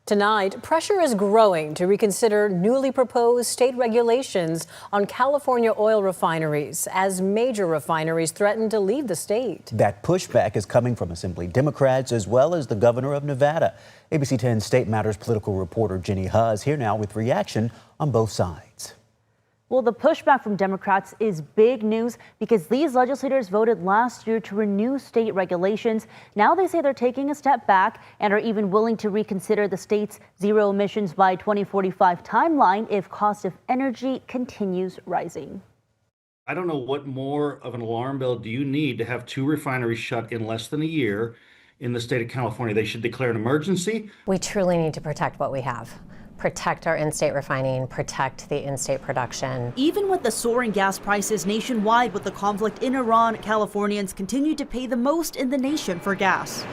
Tonight, pressure is growing to reconsider newly proposed state regulations on California oil refineries as major refineries threaten to leave the state. That pushback is coming from Assembly Democrats as well as the governor of Nevada. ABC 10 State Matters political reporter Jenny Huz here now with reaction on both sides. Well, the pushback from Democrats is big news because these legislators voted last year to renew state regulations. Now they say they're taking a step back and are even willing to reconsider the state's zero emissions by 2045 timeline if cost of energy continues rising. I don't know what more of an alarm bell do you need to have two refineries shut in less than a year in the state of California. They should declare an emergency. We truly need to protect what we have. Protect our in-state refining, protect the in-state production. Even with the soaring gas prices nationwide with the conflict in Iran, Californians continue to pay the most in the nation for gas.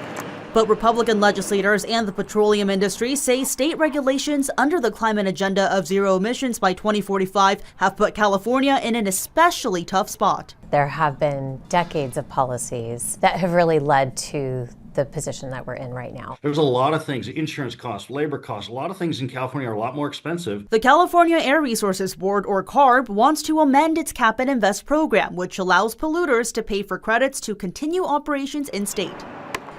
But Republican legislators and the petroleum industry say state regulations under the climate agenda of zero emissions by 2045 have put California in an especially tough spot. There have been decades of policies that have really led to the position that we're in right now. There's a lot of things, insurance costs, labor costs, a lot of things in California are a lot more expensive. The California Air Resources Board, or CARB, wants to amend its Cap and Invest program, which allows polluters to pay for credits to continue operations in state.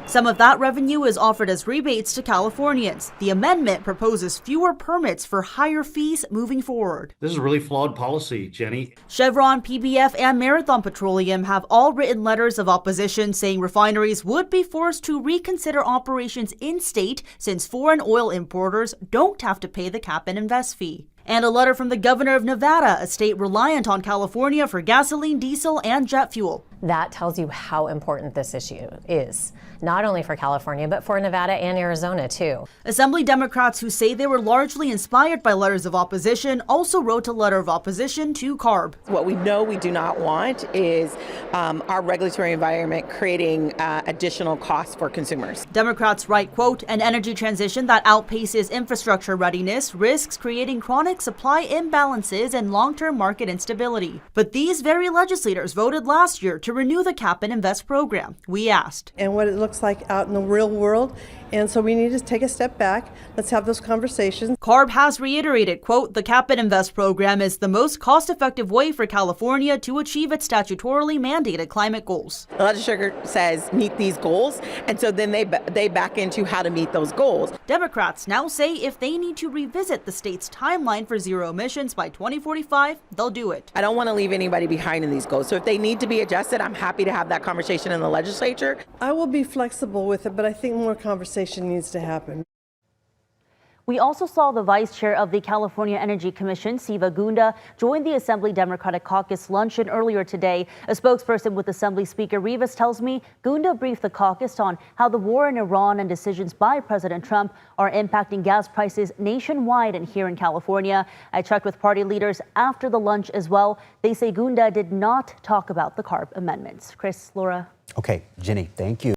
Some of that revenue is offered as rebates to Californians. The amendment proposes fewer permits for higher fees moving forward. This is a really flawed policy, Jenny. Chevron, PBF, and Marathon Petroleum have all written letters of opposition saying refineries would be forced to reconsider operations in-state since foreign oil importers don't have to pay the Cap and Invest fee. And a letter from the governor of Nevada, a state reliant on California for gasoline, diesel, and jet fuel. That tells you how important this issue is, not only for California, but for Nevada and Arizona, too. Assembly Democrats who say they were largely inspired by letters of opposition also wrote a letter of opposition to CARB. What we know we do not want is our regulatory environment creating additional costs for consumers. Democrats write, quote, an energy transition that outpaces infrastructure readiness risks creating chronic supply imbalances and long-term market instability. But these very legislators voted last year to renew the Cap and Invest program. We asked. And what it looks like out in the real world. And so we need to take a step back. Let's have those conversations. CARB has reiterated, quote, the Cap and Invest program is the most cost-effective way for California to achieve its statutorily mandated climate goals. The legislature says meet these goals, and so then they back into how to meet those goals. Democrats now say if they need to revisit the state's timeline for zero emissions by 2045, they'll do it. I don't want to leave anybody behind in these goals. So if they need to be adjusted, I'm happy to have that conversation in the legislature. I will be flexible with it, but I think more conversation needs to happen. We also saw the vice chair of the California Energy Commission, Siva Gunda, join the Assembly Democratic Caucus luncheon earlier today. A spokesperson with Assembly Speaker Rivas tells me Gunda briefed the caucus on how the war in Iran and decisions by President Trump are impacting gas prices nationwide and here in California. I checked with party leaders after the lunch as well. They say Gunda did not talk about the CARB amendments. Chris, Laura. Okay, Jenny, thank you.